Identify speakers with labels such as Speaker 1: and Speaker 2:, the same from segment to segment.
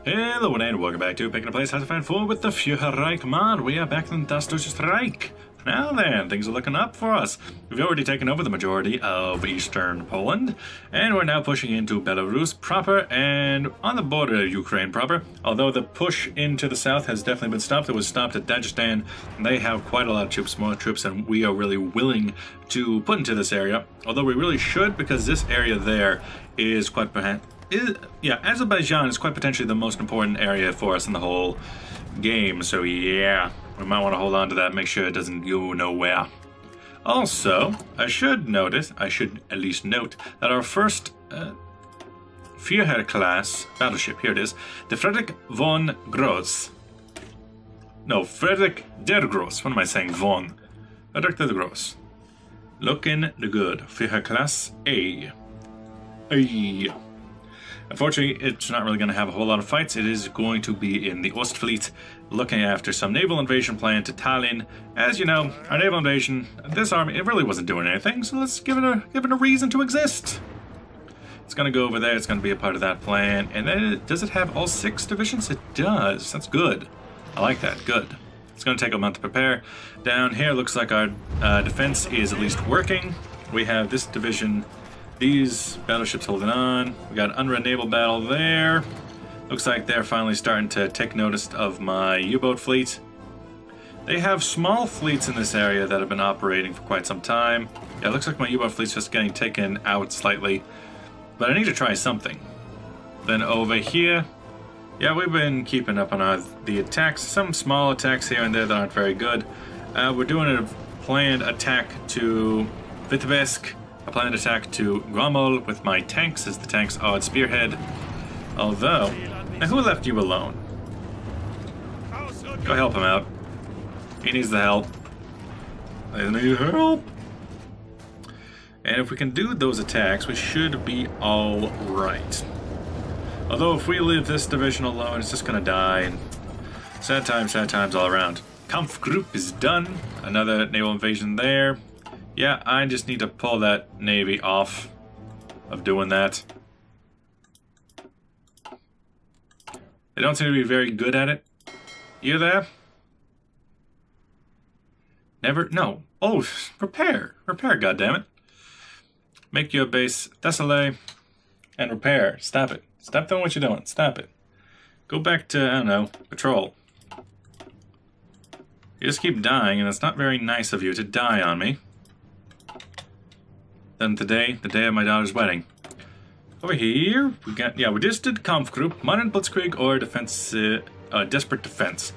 Speaker 1: Hello and welcome back to Picking a Place How to Find Food with the Fuhrerreich mod. We are back in das Deutsches Reich. Now then, things are looking up for us. We've already taken over the majority of eastern Poland, and we're now pushing into Belarus proper and on the border of Ukraine proper. Although the push into the south has definitely been stopped. It was stopped at Dagestan, and they have quite a lot of troops, more troops than we are really willing to put into this area. Although we really should, because this area there is quite Azerbaijan is quite potentially the most important area for us in the whole game, so yeah, we might want to hold on to that, make sure it doesn't go nowhere. Also, I should at least note that our first Führer class battleship, here it is, the Friedrich von Gross. No, Friedrich der Gross, what am I saying, von? Friedrich der Gross. Looking good, Führer class A. Unfortunately, it's not really going to have a whole lot of fights. It is going to be in the Ostfleet, looking after some naval invasion plan to Tallinn. As you know, our naval invasion, this army, it really wasn't doing anything, so let's give it a reason to exist. It's going to go over there. It's going to be a part of that plan. And then, does it have all 6 divisions? It does. That's good. I like that. Good. It's going to take a month to prepare. Down here, looks like our defense is at least working. We have this division. These battleships holding on. We got unread naval battle there. Looks like they're finally starting to take notice of my U-boat fleet. They have small fleets in this area that have been operating for quite some time. Yeah, it looks like my U-boat fleet's just getting taken out slightly. But I need to try something. Then over here, yeah, we've been keeping up on the attacks. Some small attacks here and there that aren't very good. We're doing a planned attack to Vitebsk. A planned attack to Gromol with my tanks as the tank's odd spearhead. Although, now who left you alone? Go help him out. He needs the help. I need help. And if we can do those attacks, we should be all right. Although if we leave this division alone, it's just gonna die. And sad times all around. Kampfgruppe is done. Another naval invasion there. Yeah, I just need to pull that navy off of doing that. They don't seem to be very good at it. You there? Never? No. Oh, repair. Repair, goddammit. Make your base desolate and repair. Stop it. Stop doing what you're doing. Stop it. Go back to, I don't know, patrol. You just keep dying, and it's not very nice of you to die on me. Then today, the day of my daughter's wedding. Over here, we just did Kampfgruppe, modern Blitzkrieg, or defense, desperate defense.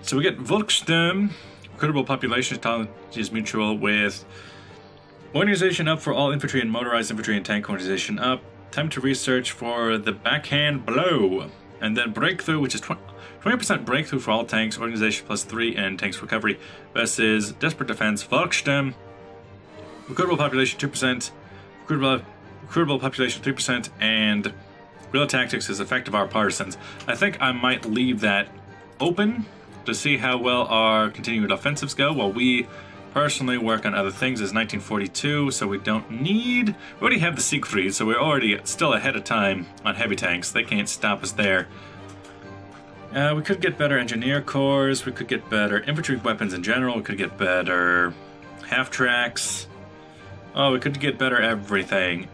Speaker 1: So we get Volkssturm, credible population is mutual with organization up for all infantry and motorized infantry and tank organization up. Time to research for the backhand blow. And then breakthrough, which is 20% breakthrough for all tanks, organization +3, and tanks recovery versus desperate defense, Volkssturm. Recruitable population 2%, recruitable population 3%, and guerrilla tactics is effective our partisans. I think I might leave that open to see how well our continued offensives go while we personally work on other things. It's 1942, so we don't need... We already have the Siegfried, so we're already still ahead of time on heavy tanks. They can't stop us there. We could get better engineer corps, we could get better infantry weapons in general, we could get better half-tracks. Oh, we could get better everything.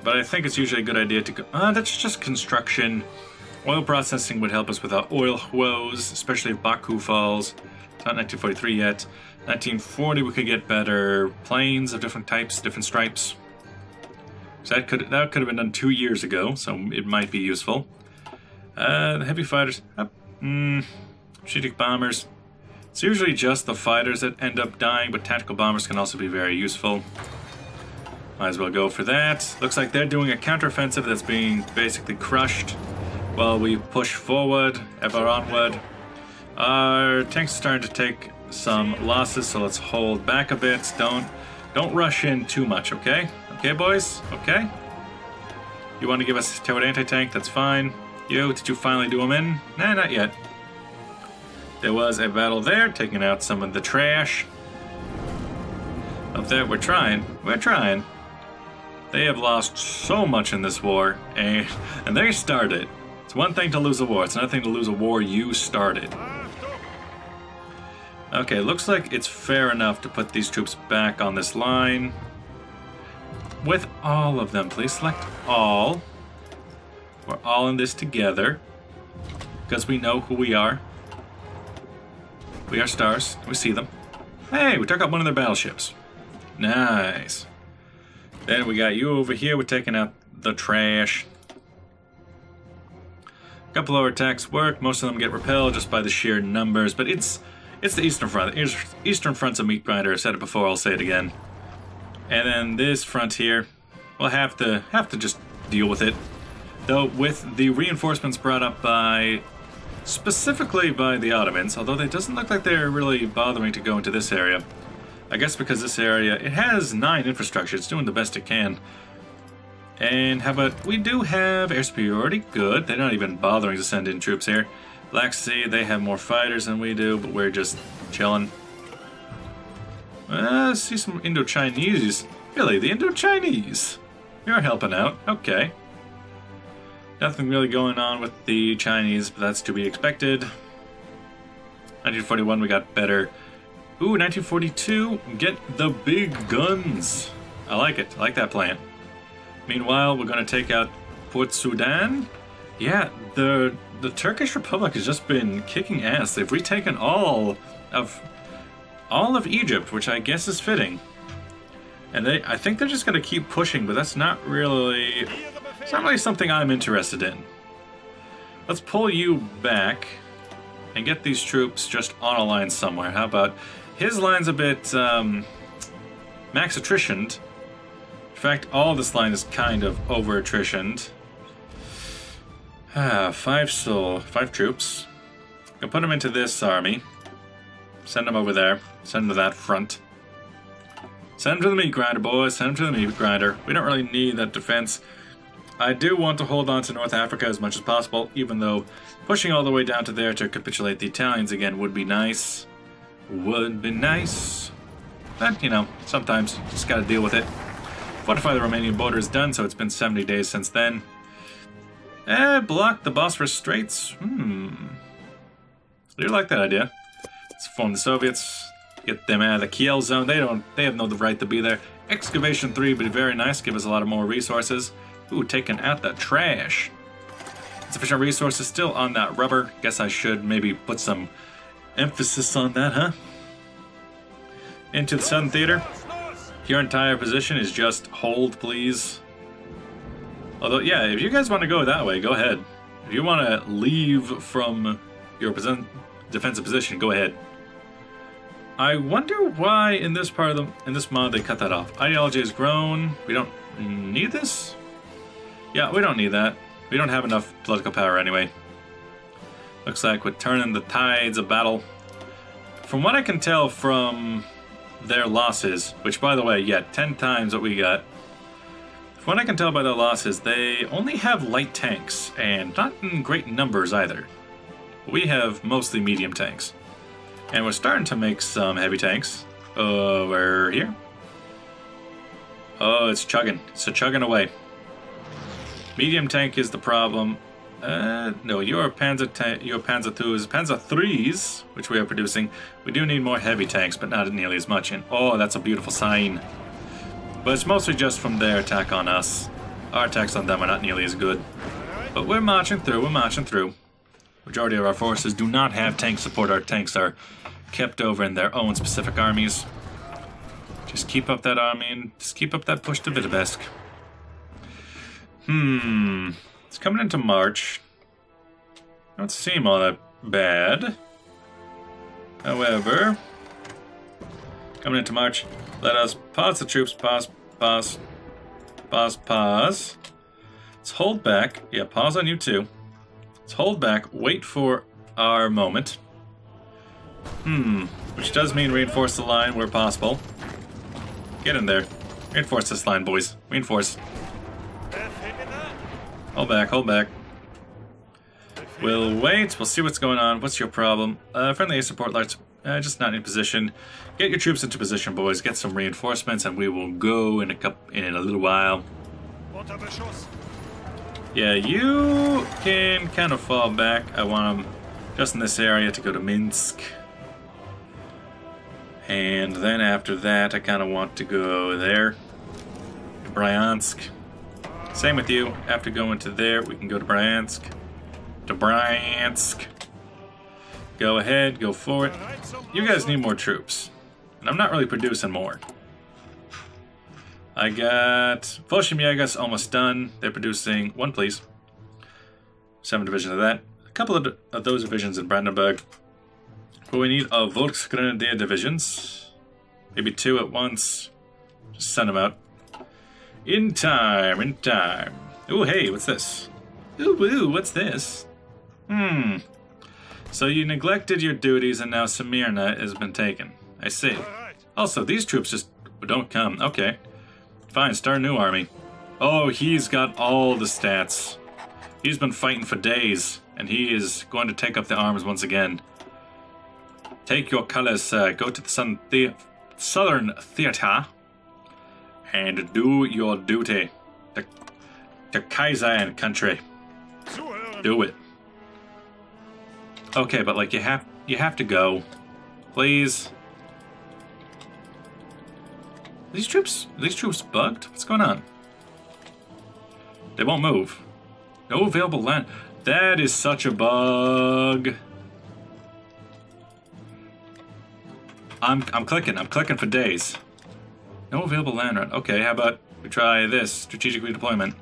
Speaker 1: But I think it's usually a good idea to go... that's just construction. Oil processing would help us with our oil woes, especially if Baku falls. It's not 1943 yet. 1940 we could get better planes of different types, different stripes. So that could have been done 2 years ago, so it might be useful. The heavy fighters... strategic bombers. It's usually just the fighters that end up dying, but tactical bombers can also be very useful. Might as well go for that. Looks like they're doing a counteroffensive that's being basically crushed while we push forward, ever onward. Our tanks are starting to take some losses, so let's hold back a bit. Don't rush in too much, okay? Okay, boys? Okay? You want to give us a towed anti-tank? That's fine. Did you finally do them in? Nah, not yet. There was a battle there, taking out some of the trash. Up there, we're trying. We're trying. They have lost so much in this war, and they started. It's one thing to lose a war, it's another thing to lose a war you started. Okay, looks like it's fair enough to put these troops back on this line. With all of them, please select all. We're all in this together. Because we know who we are. We are stars. We see them. Hey, we took out one of their battleships. Nice. Then we got you over here. We're taking out the trash. A couple of our attacks work. Most of them get repelled just by the sheer numbers. But it's the Eastern Front. Eastern Front's a meat grinder. I said it before. I'll say it again. And then this front here, we'll have to just deal with it. Though with the reinforcements brought up by, specifically by the Ottomans, although it doesn't look like they're really bothering to go into this area. I guess because this area, it has 9 infrastructure. It's doing the best it can. And how about, we do have air superiority. Good. They're not even bothering to send in troops here. Black Sea, they have more fighters than we do, but we're just chilling. See some Indo-Chinese. Really, the Indo-Chinese? You're helping out. Okay. Nothing really going on with the Chinese, but that's to be expected. 1941, we got better. Ooh, 1942, get the big guns. I like it. I like that plan. Meanwhile, we're going to take out Port Sudan. Yeah, the Turkish Republic has just been kicking ass. They've retaken all of Egypt, which I guess is fitting. And I think they're just going to keep pushing, but that's not really... It's not really something I'm interested in. Let's pull you back and get these troops just on a line somewhere. How about... His line's a bit max attritioned. In fact, all this line is kind of over attritioned. 5 troops. Gonna put them into this army. Send them over there. Send them to that front. Send them to the meat grinder, boys. Send them to the meat grinder. We don't really need that defense. I do want to hold on to North Africa as much as possible, even though pushing all the way down to there to capitulate the Italians again would be nice. Would be nice. But, you know, sometimes you just gotta deal with it. Fortify the Romanian border is done, so it's been 70 days since then. Block the Bosphorus Straits. I do like that idea. Let's form the Soviets. Get them out of the Kiel zone. They have no right to be there. Excavation 3 would be very nice. Give us a lot of more resources. Ooh, taking out the trash. Insufficient resources still on that rubber. Guess I should maybe put some emphasis on that, huh? Into the Southern Theater. Your entire position is just hold, please. Although, yeah, if you guys want to go that way, go ahead. If you want to leave from your defensive position, go ahead. I wonder why in this part of in this mod they cut that off. Ideology has grown. We don't need this? Yeah, we don't need that. We don't have enough political power anyway. Looks like we're turning the tides of battle. From what I can tell from their losses, which by the way, yeah, 10 times what we got. From what I can tell by their losses, they only have light tanks, and not in great numbers either. We have mostly medium tanks. And we're starting to make some heavy tanks. Over here. Oh, it's chugging. It's a chugging away. Medium tank is the problem. No, your Panzer 2s, Panzer 3s, which we are producing. We do need more heavy tanks, but not nearly as much. And oh, that's a beautiful sign. But it's mostly just from their attack on us. Our attacks on them are not nearly as good. But we're marching through, we're marching through. Majority of our forces do not have tank support. Our tanks are kept over in their own specific armies. Just keep up that army and just keep up that push to Vitebsk. It's coming into March. Don't seem all that bad. However, coming into March, let us pause the troops. Pause. Let's hold back. Yeah, pause on you too. Let's hold back. Wait for our moment. Which does mean reinforce the line where possible. Get in there. Reinforce this line, boys. Reinforce. Hold back, hold back. We'll wait. We'll see what's going on. What's your problem? Friendly air support lights. Just not in position. Get your troops into position, boys. Get some reinforcements, and we will go in a little while. Yeah, you can kind of fall back. I want them just in this area to go to Minsk. And then after that, I kind of want to go there. Bryansk. Same with you. After going to there, we can go to Bryansk. To Bryansk. Go ahead, go for it. You guys need more troops. And I'm not really producing more. I got Volshemiegas almost done. They're producing one, please. 7 divisions of that. A couple of those divisions in Brandenburg. But we need Volksgrenadier divisions. Maybe 2 at once. Just send them out. In time, in time. Ooh, hey, what's this? Ooh, what's this? So you neglected your duties and now Smyrna has been taken. I see. Also, these troops just don't come. Okay. Fine, start a new army. Oh, he's got all the stats. He's been fighting for days, and he is going to take up the arms once again. Take your colors, sir. Go to the Southern Theater and do your duty. The Kaiser and country. Do it. Okay, but like you have to go. Please. Are these troops bugged? What's going on? They won't move. No available land. That is such a bug. I'm clicking for days. No available land run. Okay, how about we try this? Strategic redeployment.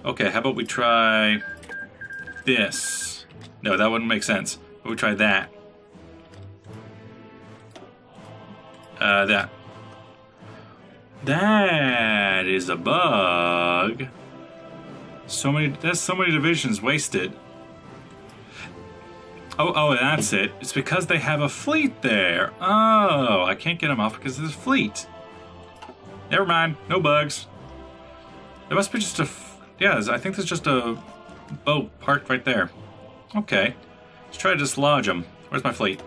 Speaker 1: Okay, how about we try this? No, that wouldn't make sense. But we try that. That is a bug. There's so many divisions wasted. Oh, that's it. It's because they have a fleet there. Oh, I can't get them off because there's a fleet. Never mind, no bugs. There must be just yeah, I think there's just a boat parked right there. Okay, let's try to dislodge them. Where's my fleet?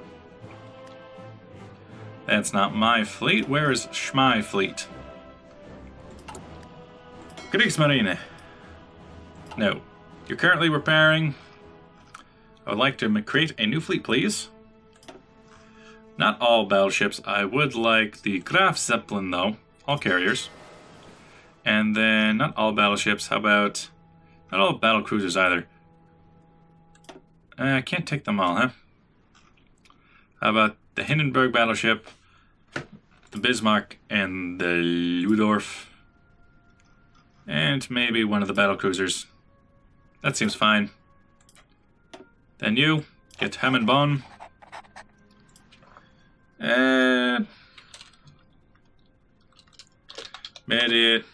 Speaker 1: That's not my fleet. Where is Schmy fleet? Kriegsmarine. No. You're currently repairing. I would like to create a new fleet, please. Not all battleships. I would like the Graf Zeppelin, though. All carriers. And then, not all battleships. How about... not all battle cruisers, either. I can't take them all, huh? How about the Hindenburg battleship, the Bismarck, and the Ludendorff, and maybe one of the battle cruisers. That seems fine. Then you get Hammonbon, and Mediterranean.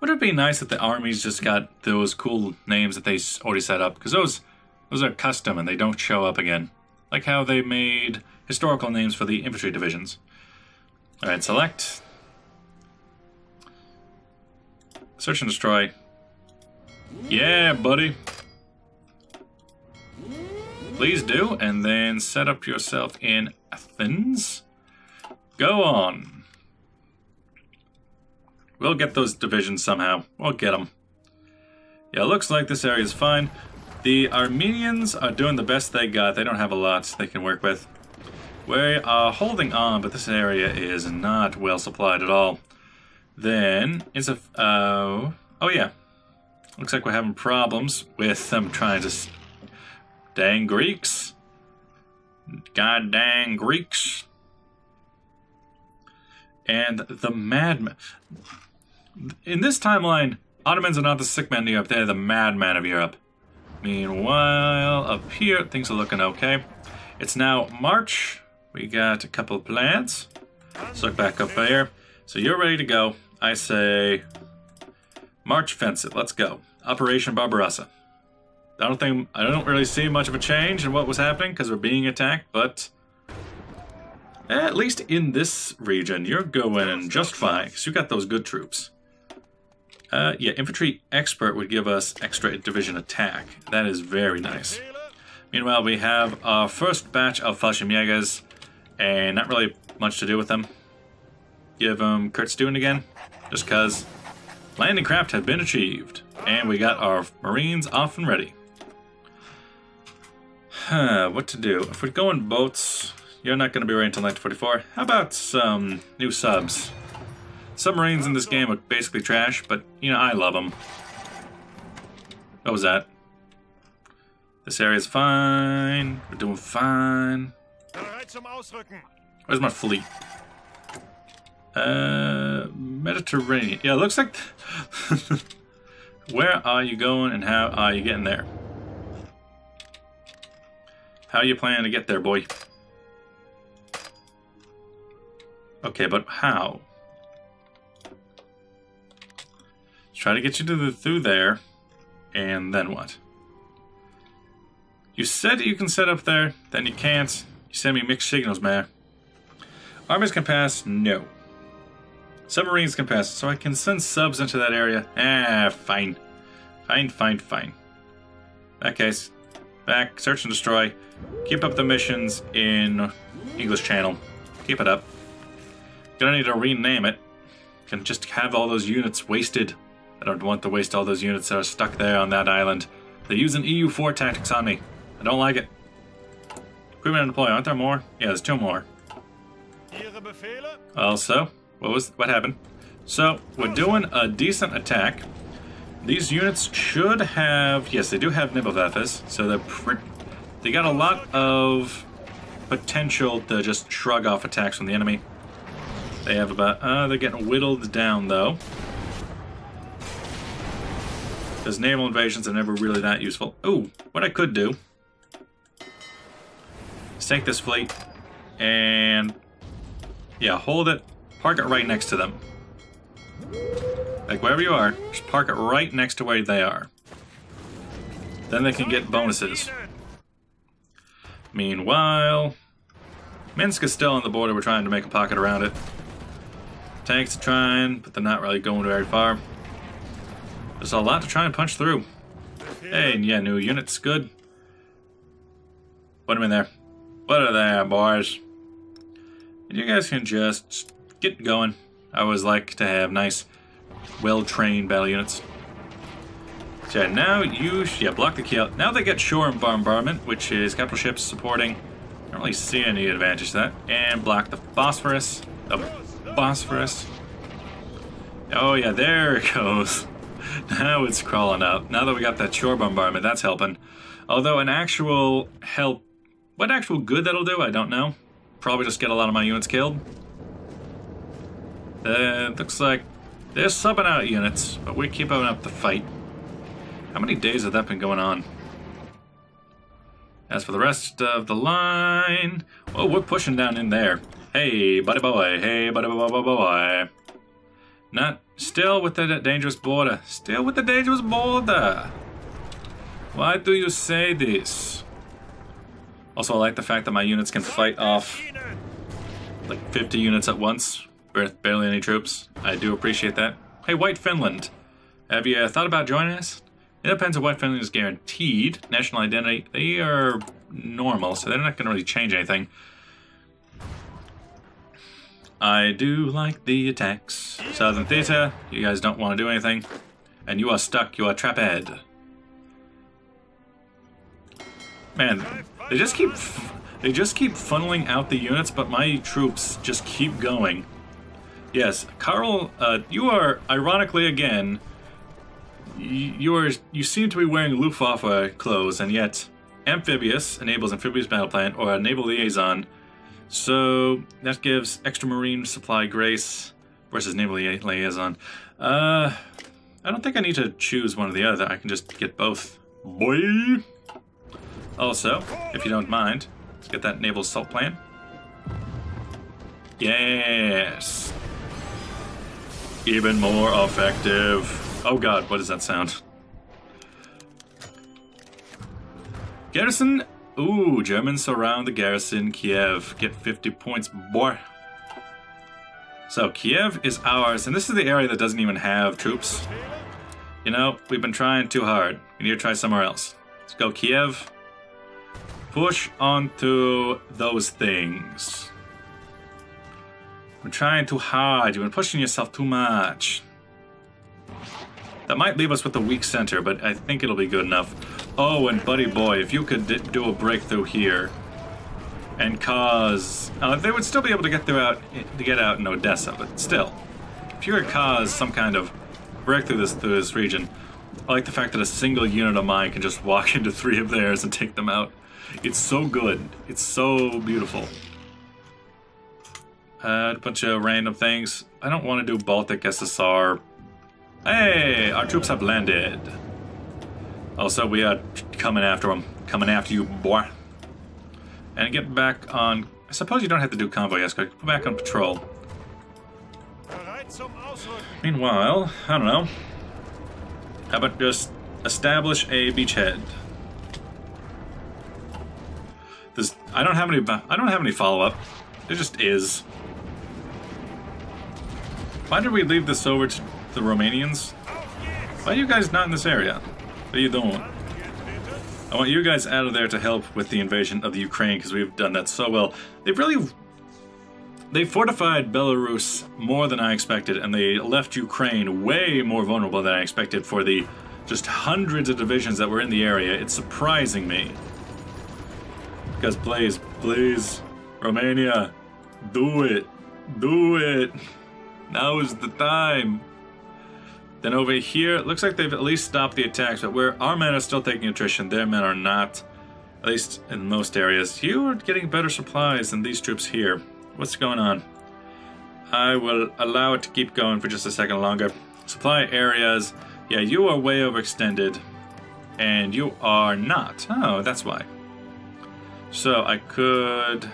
Speaker 1: Would it be nice if the armies just got those cool names that they already set up? Because those are custom and they don't show up again. Like how they made historical names for the infantry divisions. Alright, select. Search and destroy. Yeah, buddy. Please do, and then set up yourself in Athens. Go on. We'll get those divisions somehow. We'll get them. Yeah, looks like this area is fine. The Armenians are doing the best they got. They don't have a lot they can work with. We are holding on, but this area is not well supplied at all. Then, it's a... oh yeah. Looks like we're having problems with them trying to... Dang Greeks. God dang Greeks. And the madman... In this timeline, Ottomans are not the sick man of Europe, they're the madman of Europe. Meanwhile, up here, things are looking okay. It's now March. We got a couple of plans. Let's look back up there. So you're ready to go. I say, March offensive. Let's go. Operation Barbarossa. I don't really see much of a change in what was happening because we're being attacked, but at least in this region, you're going just fine because you got those good troops. Yeah, infantry expert would give us extra division attack. That is very nice. Meanwhile, we have our first batch of Fallschirmjägers, and not really much to do with them. give them Kurt Stewart again, just cause landing craft have been achieved, and we got our Marines off and ready. What to do? If we're going boats, you're not going to be ready until 1944. How about some new subs? Submarines in this game are basically trash, but, you know, I love them. What was that? This area's fine. We're doing fine. Where's my fleet? Mediterranean. Yeah, it looks like... Where are you going and how are you getting there? How you planning to get there, boy? Okay, but how? Let's try to get you through there, and then what? You said you can set up there, then you can't. You send me mixed signals, man. Armies can pass? No. Submarines can pass, so I can send subs into that area. Fine. Fine. In that case, back, search and destroy. Keep up the missions in English Channel. Keep it up. Gonna need to rename it. Can just have all those units wasted. I don't want to waste all those units that are stuck there on that island. They're using EU4 tactics on me. I don't like it. Equipment and deploy. Aren't there more? Yeah, there's 2 more. Also, what happened? So, we're doing a decent attack. These units should have... Yes, they do have Nibelwerfers, so they got a lot of potential to just shrug off attacks from the enemy. They have about... they're getting whittled down, though. Because naval invasions are never really that useful. Ooh, what I could do is take this fleet and... Yeah, hold it. Park it right next to them. Like, wherever you are, just park it right next to where they are. Then they can get bonuses. Meanwhile, Minsk is still on the border. We're trying to make a pocket around it. Tanks are trying, but they're not really going very far. There's a lot to try and punch through. Hey, yeah, new units, good. Put them in there. Put them there, boys. And you guys can just get going. I always like to have nice, well-trained battle units. So yeah, now block the keel. Now they get shore bombardment, which is capital ships supporting. I don't really see any advantage to that. And block the Bosphorus. Oh yeah, there it goes. Now it's crawling out. Now that we got that shore bombardment, that's helping. Although an actual help... What actual good that'll do, I don't know. Probably just get a lot of my units killed. Looks like they're subbing out units, but we're keeping up the fight. How many days have that been going on? As for the rest of the line... Oh, we're pushing down in there. Hey, buddy boy. Hey, buddy boy. Not... Still with the dangerous border. Still with the dangerous border. Why do you say this? Also, I like the fact that my units can fight off like 50 units at once with barely any troops. I do appreciate that. Hey, White Finland. Have you thought about joining us? Independence of White Finland is guaranteed. National identity, they are normal, so they're not going to really change anything. I do like the attacks. Southern Theater, you guys don't want to do anything. And you are stuck, you are trapped. Man, they just keep funneling out the units, but my troops just keep going. Yes, Karl, you are, ironically again, you seem to be wearing Luftwaffe clothes, and yet Amphibious enables Amphibious Battle Plan, or a Naval Liaison. So that gives extra marine supply grace versus naval liaison. I don't think I need to choose one or the other. I can just get both. Boy. Also, if you don't mind, let's get that naval assault plan. Yes. Even more effective. Oh god, what does that sound? Garrison. Ooh, Germans surround the garrison. Kiev. Get 50 points, boy. So, Kiev is ours, and this is the area that doesn't even have troops. You know, we've been trying too hard. We need to try somewhere else. Let's go, Kiev. Push onto those things. You're trying too hard. You've been pushing yourself too much. That might leave us with a weak center, but I think it'll be good enough. Oh, and buddy boy, if you could do a breakthrough here and cause... they would still be able to get out in Odessa, but still. If you could cause some kind of breakthrough through this region, I like the fact that a single unit of mine can just walk into 3 of theirs and take them out. It's so good. It's so beautiful. A bunch of random things. I don't want to do Baltic SSR. Hey, our troops have landed. Also, we are coming after them. Coming after you, boy. And get back on... I suppose you don't have to do convoy escort. Go back on patrol. Meanwhile, I don't know. How about just establish a beachhead? I don't have any follow-up. There just is. Why did we leave this over to the Romanians? Why are you guys not in this area? What are you doing? I want you guys out of there to help with the invasion of the Ukraine, because we've done that so well. They fortified Belarus more than I expected, and they left Ukraine way more vulnerable than I expected for the just hundreds of divisions that were in the area. It's surprising me. Because please, Romania, do it. Do it. Now is the time. Then over here, it looks like they've at least stopped the attacks, but our men are still taking attrition. Their men are not, at least in most areas. You are getting better supplies than these troops here. What's going on? I will allow it to keep going for just a second longer. Supply areas. Yeah, you are way overextended. And you are not. Oh, that's why. So I could...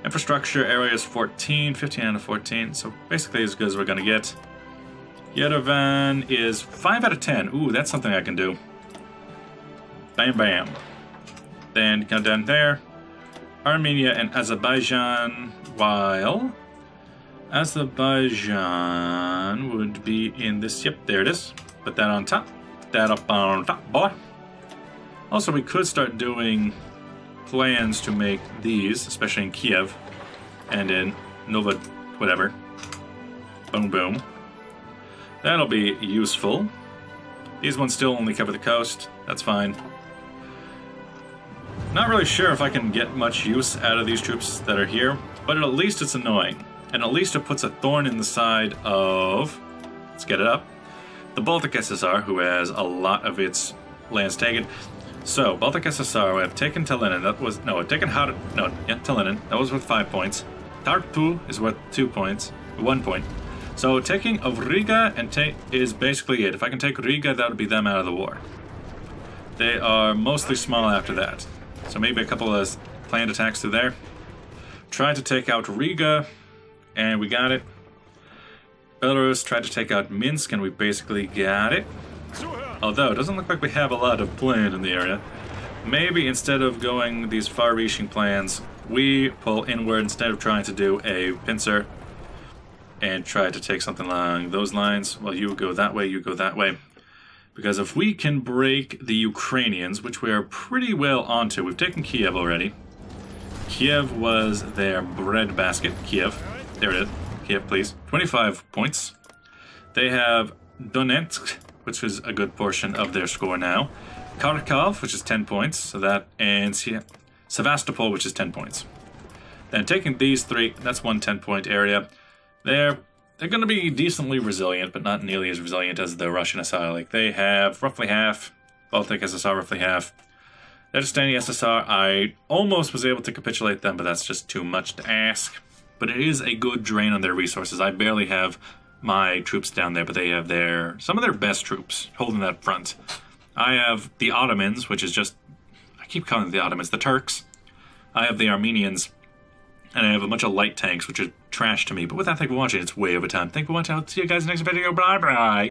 Speaker 1: Infrastructure areas 14, 15 out of 14. So basically as good as we're going to get. Yerevan is 5 out of 10. Ooh, that's something I can do. Bam, bam. Then go down there. Armenia and Azerbaijan, while Azerbaijan would be in this, yep, there it is. Put that on top, put that up on top, boy. Also, we could start doing plans to make these, especially in Kiev and in Nova, whatever. Boom, boom. That'll be useful. These ones still only cover the coast, that's fine. Not really sure if I can get much use out of these troops that are here, but at least it's annoying. And at least it puts a thorn in the side of, let's get it up, the Baltic SSR, who has a lot of its lands taken. So, Baltic SSR, we have taken Tallinn, that was, no, taken Tallinn, that was worth 5 points. Tartu is worth 2 points, 1 point. So, taking of Riga and is basically it. If I can take Riga, that would be them out of the war. They are mostly small after that. So maybe a couple of planned attacks through there. Tried to take out Riga, and we got it. Belarus tried to take out Minsk, and we basically got it. Although, it doesn't look like we have a lot of planned in the area. Maybe instead of going these far-reaching plans, we pull inward instead of trying to do a pincer and try to take something along those lines. Well, you go that way, you go that way. Because if we can break the Ukrainians, which we are pretty well onto, we've taken Kiev already. Kiev was their breadbasket. Kiev. There it is. Kiev, please. 25 points. They have Donetsk, which is a good portion of their score now. Kharkov, which is 10 points. So that, and Sevastopol, which is 10 points. Then taking these 3, that's one 10-point area. They're going to be decently resilient, but not nearly as resilient as the Russian SSR. Like, they have roughly half. Baltic SSR roughly half. Dagestani SSR, I almost was able to capitulate them, but that's just too much to ask. But it is a good drain on their resources. I barely have my troops down there, but they have some of their best troops holding that front. I have the Ottomans, which is just... I keep calling them the Ottomans. The Turks. I have the Armenians. And I have a bunch of light tanks, which are trash to me. But with that, thank you for watching. It's way over time. Thank you for watching. I'll see you guys in the next video. Bye-bye.